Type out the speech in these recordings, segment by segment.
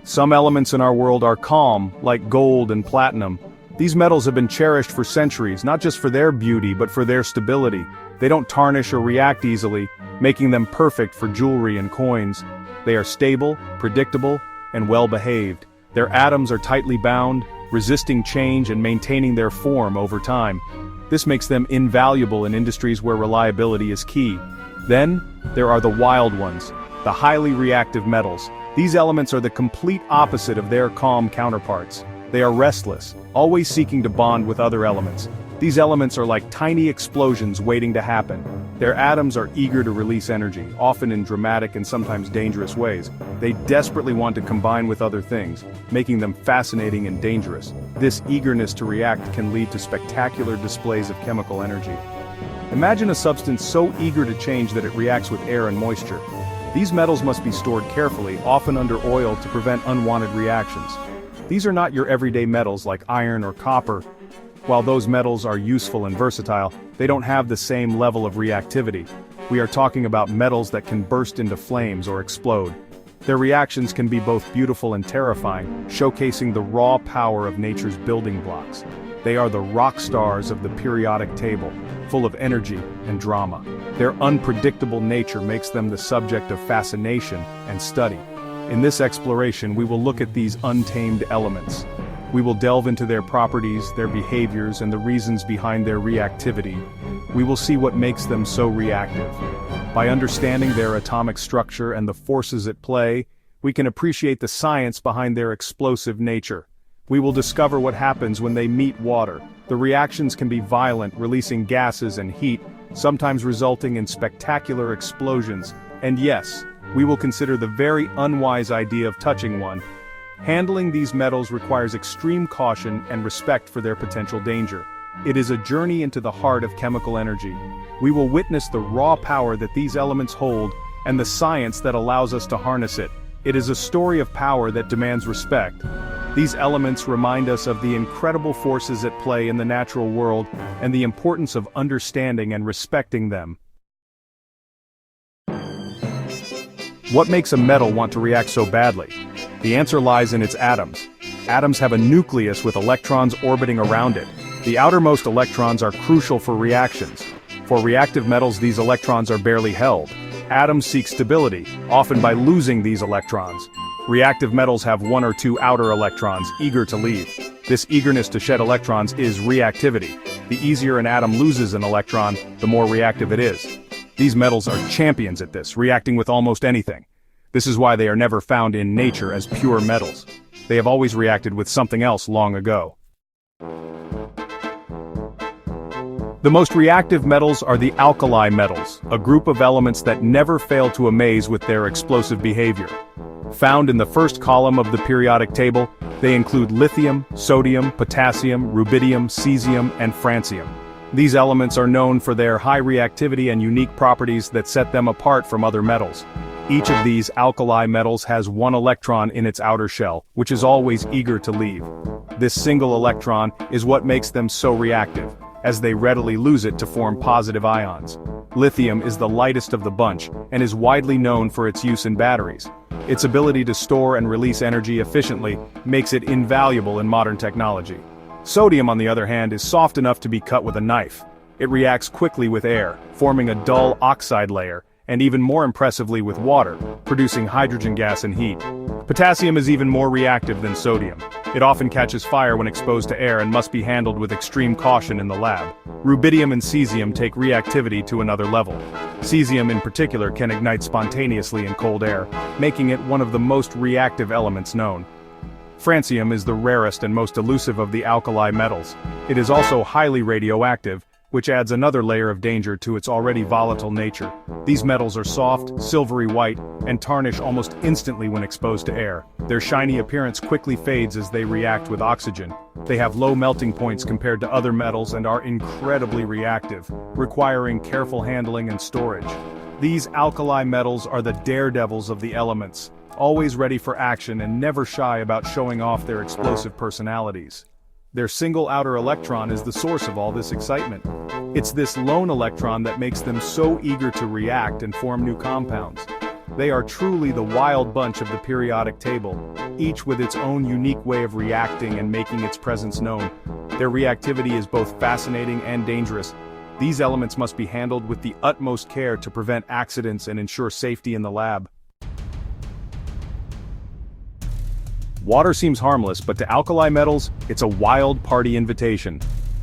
Some elements in our world are calm, like gold and platinum. These metals have been cherished for centuries, not just for their beauty but for their stability. They don't tarnish or react easily, making them perfect for jewelry and coins. They are stable, predictable, and well-behaved. Their atoms are tightly bound, resisting change and maintaining their form over time. This makes them invaluable in industries where reliability is key. Then, there are the wild ones, the highly reactive metals. These elements are the complete opposite of their calm counterparts. They are restless, always seeking to bond with other elements. These elements are like tiny explosions waiting to happen. Their atoms are eager to release energy, often in dramatic and sometimes dangerous ways. They desperately want to combine with other things, making them fascinating and dangerous. This eagerness to react can lead to spectacular displays of chemical energy. Imagine a substance so eager to change that it reacts with air and moisture. These metals must be stored carefully, often under oil, to prevent unwanted reactions. These are not your everyday metals like iron or copper. While those metals are useful and versatile, they don't have the same level of reactivity. We are talking about metals that can burst into flames or explode. Their reactions can be both beautiful and terrifying, showcasing the raw power of nature's building blocks. They are the rock stars of the periodic table, full of energy and drama. Their unpredictable nature makes them the subject of fascination and study. In this exploration, we will look at these untamed elements. We will delve into their properties, their behaviors, and the reasons behind their reactivity. We will see what makes them so reactive. By understanding their atomic structure and the forces at play, we can appreciate the science behind their explosive nature. We will discover what happens when they meet water. The reactions can be violent, releasing gases and heat, sometimes resulting in spectacular explosions. And yes, we will consider the very unwise idea of touching one. Handling these metals requires extreme caution and respect for their potential danger. It is a journey into the heart of chemical energy. We will witness the raw power that these elements hold and the science that allows us to harness it. It is a story of power that demands respect. These elements remind us of the incredible forces at play in the natural world and the importance of understanding and respecting them. What makes a metal want to react so badly? The answer lies in its atoms. Atoms have a nucleus with electrons orbiting around it. The outermost electrons are crucial for reactions. For reactive metals, these electrons are barely held. Atoms seek stability, often by losing these electrons. Reactive metals have one or two outer electrons, eager to leave. This eagerness to shed electrons is reactivity. The easier an atom loses an electron, the more reactive it is. These metals are champions at this, reacting with almost anything. This is why they are never found in nature as pure metals. They have always reacted with something else long ago. The most reactive metals are the alkali metals, a group of elements that never fail to amaze with their explosive behavior. Found in the first column of the periodic table, they include lithium, sodium, potassium, rubidium, cesium, and francium. These elements are known for their high reactivity and unique properties that set them apart from other metals. Each of these alkali metals has one electron in its outer shell, which is always eager to leave. This single electron is what makes them so reactive, as they readily lose it to form positive ions. Lithium is the lightest of the bunch, and is widely known for its use in batteries. Its ability to store and release energy efficiently makes it invaluable in modern technology. Sodium, on the other hand, is soft enough to be cut with a knife. It reacts quickly with air, forming a dull oxide layer, and even more impressively with water, producing hydrogen gas and heat. Potassium is even more reactive than sodium. It often catches fire when exposed to air and must be handled with extreme caution in the lab. Rubidium and cesium take reactivity to another level. Cesium in particular can ignite spontaneously in cold air, making it one of the most reactive elements known. Francium is the rarest and most elusive of the alkali metals. It is also highly radioactive, which adds another layer of danger to its already volatile nature. These metals are soft, silvery white, and tarnish almost instantly when exposed to air. Their shiny appearance quickly fades as they react with oxygen. They have low melting points compared to other metals and are incredibly reactive, requiring careful handling and storage. These alkali metals are the daredevils of the elements, always ready for action and never shy about showing off their explosive personalities. Their single outer electron is the source of all this excitement. It's this lone electron that makes them so eager to react and form new compounds. They are truly the wild bunch of the periodic table, each with its own unique way of reacting and making its presence known. Their reactivity is both fascinating and dangerous. These elements must be handled with the utmost care to prevent accidents and ensure safety in the lab. Water seems harmless, but to alkali metals, it's a wild party invitation.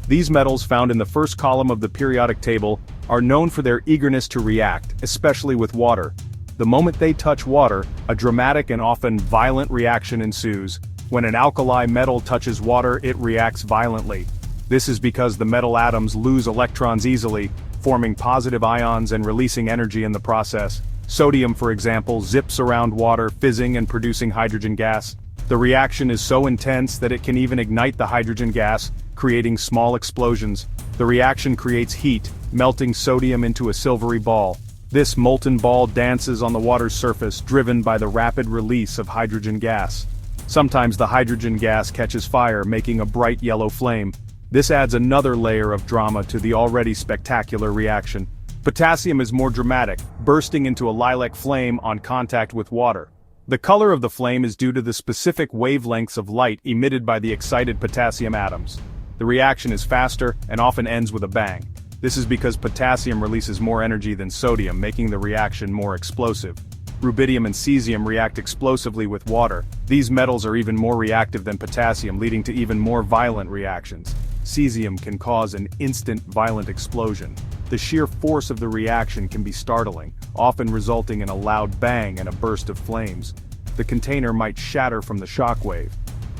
These metals, found in the first column of the periodic table, are known for their eagerness to react, especially with water. The moment they touch water, a dramatic and often violent reaction ensues. When an alkali metal touches water, it reacts violently. This is because the metal atoms lose electrons easily, forming positive ions and releasing energy in the process. Sodium, for example, zips around water, fizzing and producing hydrogen gas. The reaction is so intense that it can even ignite the hydrogen gas, creating small explosions. The reaction creates heat, melting sodium into a silvery ball. This molten ball dances on the water's surface, driven by the rapid release of hydrogen gas. Sometimes the hydrogen gas catches fire, making a bright yellow flame. This adds another layer of drama to the already spectacular reaction. Potassium is more dramatic, bursting into a lilac flame on contact with water. The color of the flame is due to the specific wavelengths of light emitted by the excited potassium atoms. The reaction is faster and often ends with a bang. This is because potassium releases more energy than sodium, making the reaction more explosive. Rubidium and cesium react explosively with water. These metals are even more reactive than potassium, leading to even more violent reactions. Cesium can cause an instant violent explosion. The sheer force of the reaction can be startling, often resulting in a loud bang and a burst of flames. The container might shatter from the shockwave.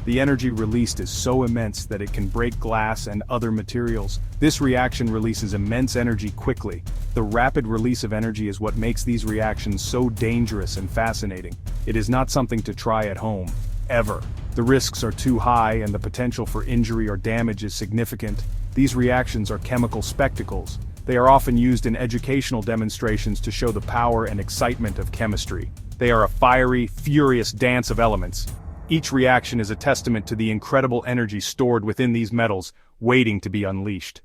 The energy released is so immense that it can break glass and other materials. This reaction releases immense energy quickly. The rapid release of energy is what makes these reactions so dangerous and fascinating. It is not something to try at home, ever. The risks are too high and the potential for injury or damage is significant. These reactions are chemical spectacles. They are often used in educational demonstrations to show the power and excitement of chemistry. They are a fiery, furious dance of elements. Each reaction is a testament to the incredible energy stored within these metals, waiting to be unleashed.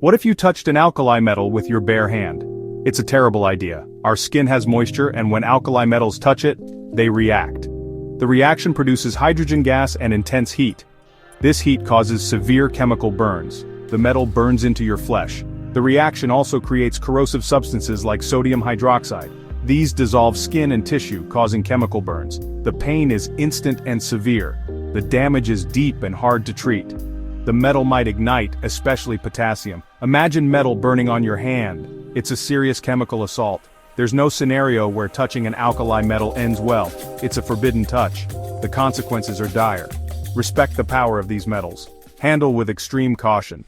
What if you touched an alkali metal with your bare hand? It's a terrible idea. Our skin has moisture, and when alkali metals touch it, they react. The reaction produces hydrogen gas and intense heat. This heat causes severe chemical burns. The metal burns into your flesh. The reaction also creates corrosive substances like sodium hydroxide. These dissolve skin and tissue, causing chemical burns. The pain is instant and severe. The damage is deep and hard to treat. The metal might ignite, especially potassium. Imagine metal burning on your hand. It's a serious chemical assault. There's no scenario where touching an alkali metal ends well. It's a forbidden touch. The consequences are dire. Respect the power of these metals. Handle with extreme caution.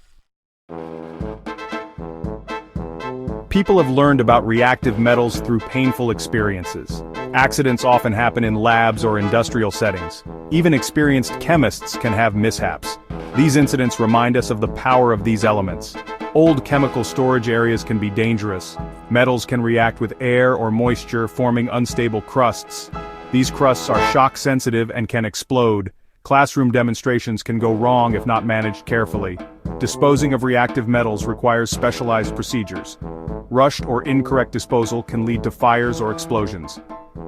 People have learned about reactive metals through painful experiences. Accidents often happen in labs or industrial settings. Even experienced chemists can have mishaps. These incidents remind us of the power of these elements. Old chemical storage areas can be dangerous. Metals can react with air or moisture, forming unstable crusts. These crusts are shock sensitive and can explode. Classroom demonstrations can go wrong if not managed carefully. Disposing of reactive metals requires specialized procedures. Rushed or incorrect disposal can lead to fires or explosions.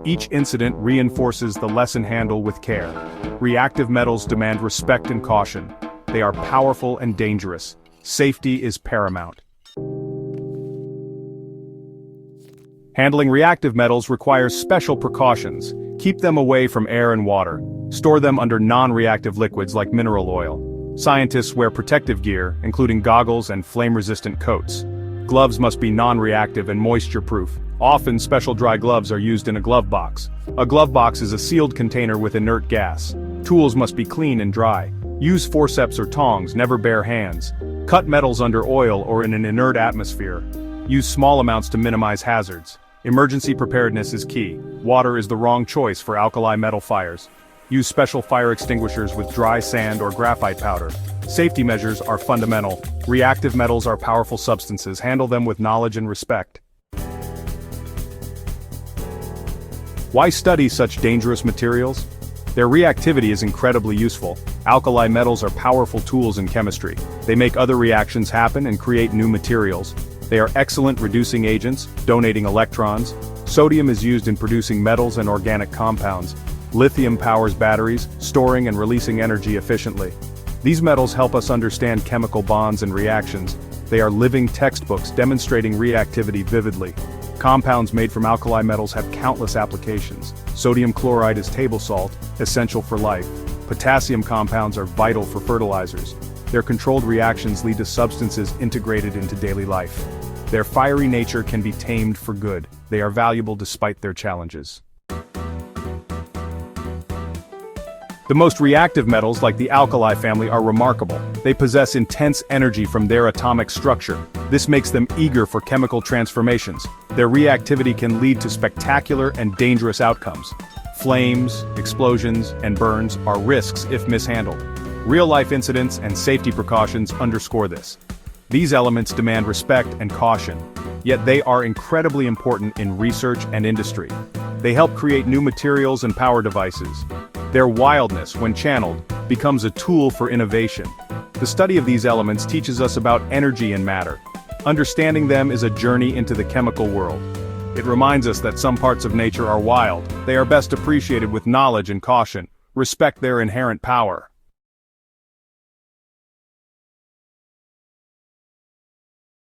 Each incident reinforces the lesson: handle with care. Reactive metals demand respect and caution. They are powerful and dangerous. Safety is paramount. Handling reactive metals requires special precautions. Keep them away from air and water. Store them under non-reactive liquids like mineral oil. Scientists wear protective gear, including goggles and flame-resistant coats. Gloves must be non-reactive and moisture-proof. Often special dry gloves are used in a glove box. A glove box is a sealed container with inert gas. Tools must be clean and dry. Use forceps or tongs, never bare hands. Cut metals under oil or in an inert atmosphere. Use small amounts to minimize hazards. Emergency preparedness is key. Water is the wrong choice for alkali metal fires. Use special fire extinguishers with dry sand or graphite powder. Safety measures are fundamental. Reactive metals are powerful substances. Handle them with knowledge and respect. Why study such dangerous materials? Their reactivity is incredibly useful. Alkali metals are powerful tools in chemistry. They make other reactions happen and create new materials. They are excellent reducing agents, donating electrons. Sodium is used in producing metals and organic compounds. Lithium powers batteries, storing and releasing energy efficiently. These metals help us understand chemical bonds and reactions. They are living textbooks demonstrating reactivity vividly. Compounds made from alkali metals have countless applications. Sodium chloride is table salt, essential for life. Potassium compounds are vital for fertilizers. Their controlled reactions lead to substances integrated into daily life. Their fiery nature can be tamed for good. They are valuable despite their challenges. The most reactive metals, like the alkali family, are remarkable. They possess intense energy from their atomic structure. This makes them eager for chemical transformations. Their reactivity can lead to spectacular and dangerous outcomes. Flames, explosions, and burns are risks if mishandled. Real-life incidents and safety precautions underscore this. These elements demand respect and caution, yet they are incredibly important in research and industry. They help create new materials and power devices. Their wildness, when channeled, becomes a tool for innovation. The study of these elements teaches us about energy and matter. Understanding them is a journey into the chemical world. It reminds us that some parts of nature are wild. They are best appreciated with knowledge and caution. Respect their inherent power.